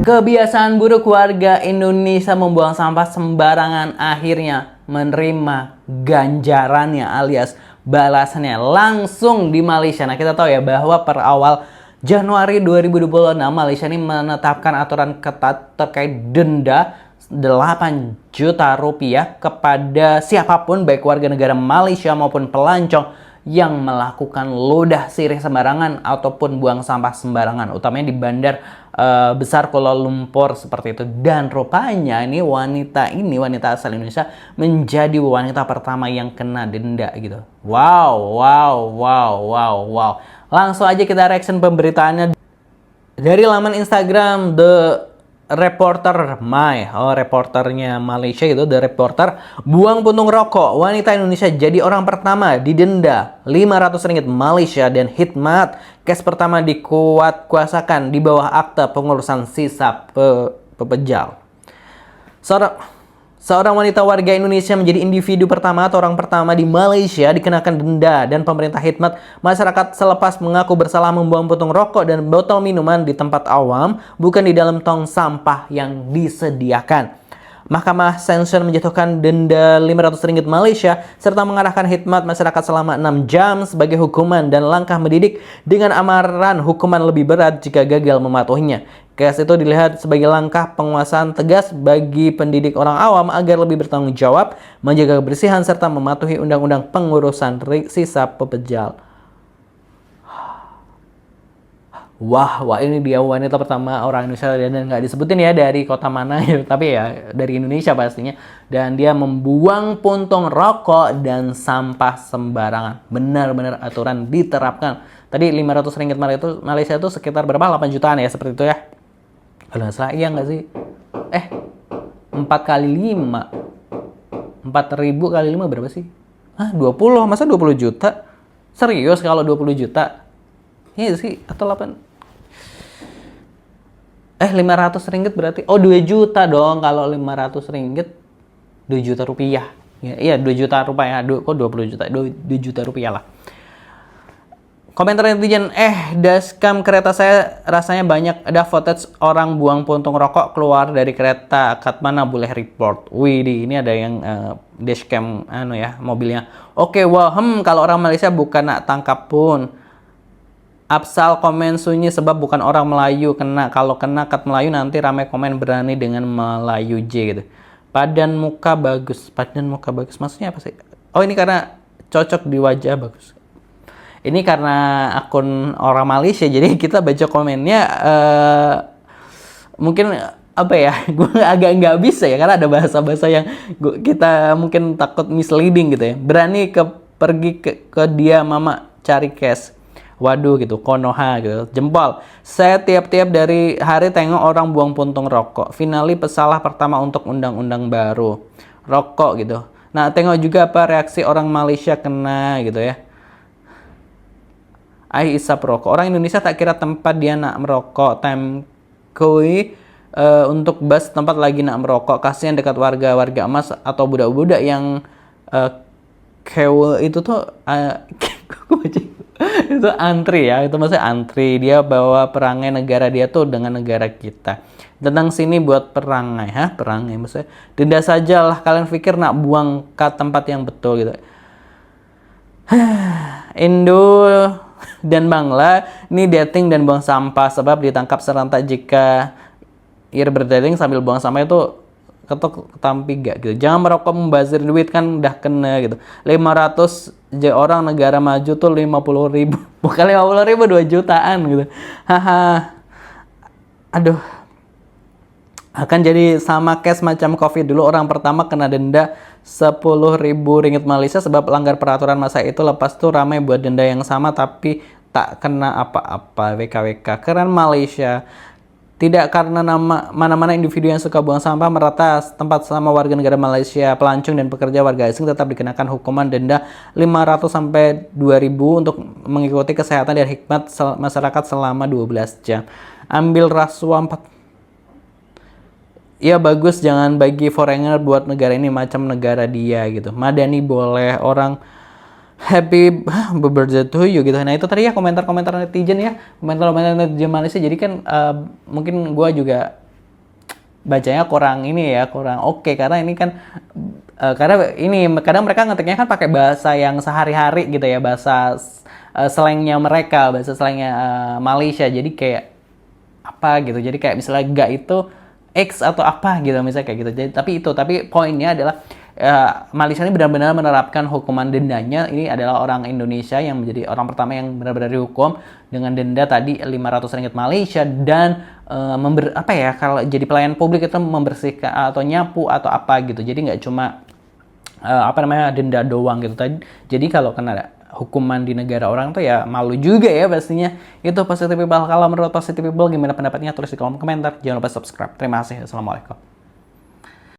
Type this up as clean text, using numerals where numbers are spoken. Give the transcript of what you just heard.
Kebiasaan buruk warga Indonesia membuang sampah sembarangan akhirnya menerima ganjarannya alias balasannya langsung di Malaysia. Nah, kita tahu ya bahwa per awal Januari 2026 Malaysia ini menetapkan aturan ketat terkait denda 8 juta rupiah kepada siapapun baik warga negara Malaysia maupun pelancong yang melakukan ludah sirih sembarangan ataupun buang sampah sembarangan, utamanya di bandar besar Kuala Lumpur seperti itu. Dan rupanya ini wanita asal Indonesia menjadi wanita pertama yang kena denda gitu. Wow. Langsung aja kita reaction pemberitaannya dari laman Instagram The Reporter reporternya Malaysia itu The Reporter. Buang puntung rokok, wanita Indonesia jadi orang pertama didenda 500 ringgit Malaysia dan khidmat kes pertama dikuatkuasakan di bawah akta pengurusan sisa pepejal. Seorang wanita warga Indonesia menjadi individu pertama atau orang pertama di Malaysia dikenakan denda dan pemerintah khidmat masyarakat selepas mengaku bersalah membuang puntung rokok dan botol minuman di tempat awam, bukan di dalam tong sampah yang disediakan. Mahkamah Session menjatuhkan denda 500 ringgit Malaysia serta mengarahkan khidmat masyarakat selama 6 jam sebagai hukuman dan langkah mendidik dengan amaran hukuman lebih berat jika gagal mematuhinya. Kes itu dilihat sebagai langkah penguasaan tegas bagi pendidik orang awam agar lebih bertanggung jawab, menjaga kebersihan serta mematuhi undang-undang pengurusan sisa pepejal. Wah, ini dia wanita pertama orang Indonesia dan nggak disebutin ya dari kota mana ya, tapi ya dari Indonesia pastinya. Dan dia membuang puntung rokok dan sampah sembarangan. Benar-benar aturan diterapkan. Tadi 500 ringgit Malaysia itu sekitar berapa? 8 jutaan ya, seperti itu ya. Kalau nggak salah iya nggak sih? 4 kali 5. 4.000 kali 5 berapa sih? 20, masa 20 juta? Serius kalau 20 juta? Iya sih, atau 8? 500 ringgit berarti, 2 juta dong kalau 500 ringgit, 2 juta rupiah. Iya, 2 juta rupiah, kok 20 juta, 2 juta rupiah lah. Komentar netizen, dashcam kereta saya rasanya banyak ada footage orang buang puntung rokok keluar dari kereta, kat mana boleh report. Wih, ini ada yang dashcam mobilnya. Oke, kalau orang Malaysia bukan nak tangkap pun. Absal komen sunyi sebab bukan orang Melayu kena. Kalau kena kat Melayu nanti ramai komen berani dengan Melayu J gitu. Padan muka bagus maksudnya apa sih? Ini karena cocok di wajah bagus. Ini karena akun orang Malaysia jadi kita baca komennya mungkin apa ya, gue agak nggak bisa ya karena ada bahasa-bahasa yang kita mungkin takut misleading gitu ya. Berani pergi ke dia mama cari cash. Waduh gitu, konoha gitu, jempol. Saya tiap-tiap dari hari tengok orang buang puntung rokok. Finali pesalah pertama untuk undang-undang baru rokok gitu. Nah, tengok juga apa reaksi orang Malaysia kena gitu ya. Isap rokok. Orang Indonesia tak kira tempat dia nak merokok. Time kui untuk bus tempat lagi nak merokok. Kasihan dekat warga emas atau budak-budak yang kewl itu tuh itu antri ya, itu maksudnya antri, dia bawa perangai negara dia tuh dengan negara kita, datang sini buat perangai, perangai maksudnya denda saja lah, kalian pikir nak buang ke tempat yang betul gitu. Indo dan Bangla ini dating dan buang sampah sebab ditangkap serentak jika berdating sambil buang sampah itu ketok ketampi gak gitu. Jangan merokok membazir duit kan udah kena gitu. 500 orang negara maju tuh 50.000. Bukan 50.000, 2 jutaan gitu. Aduh. Akan jadi sama case macam Covid dulu, orang pertama kena denda 10.000 ringgit Malaysia sebab pelanggar peraturan masa itu, lepas tuh ramai buat denda yang sama tapi tak kena apa-apa. WKWK keren Malaysia. Tidak karena mana-mana individu yang suka buang sampah merata tempat sama warga negara Malaysia, pelancong dan pekerja warga asing tetap dikenakan hukuman denda 500 sampai 2.000 untuk mengikuti kesehatan dan khidmat masyarakat selama 12 jam. Ambil rasuah 4. Ya bagus, jangan bagi foreigner buat negara ini macam negara dia gitu. Madani boleh, orang happy birthday to you gitu. Nah itu tadi ya komentar-komentar netizen ya, komentar-komentar netizen Malaysia. Jadi kan mungkin gue juga bacanya kurang ini ya, kurang oke karena ini kan karena ini kadang mereka ngetiknya kan pakai bahasa yang sehari-hari gitu ya, bahasa slangnya mereka, bahasa slangnya Malaysia. Jadi kayak apa gitu. Jadi kayak misalnya ga itu X atau apa gitu misalnya kayak gitu. Jadi tapi poinnya adalah Malaysia ini benar-benar menerapkan hukuman dendanya. Ini adalah orang Indonesia yang menjadi orang pertama yang benar-benar dihukum dengan denda tadi 500 ringgit Malaysia dan apa ya, kalau jadi pelayan publik itu membersihkan atau nyapu atau apa gitu. Jadi nggak cuma apa namanya denda doang gitu tadi. Jadi kalau kena hukuman di negara orang tuh ya malu juga ya pastinya. Itu Positive People. Kalau menurut Positive People gimana pendapatnya, tulis di kolom komentar. Jangan lupa subscribe. Terima kasih. Assalamualaikum.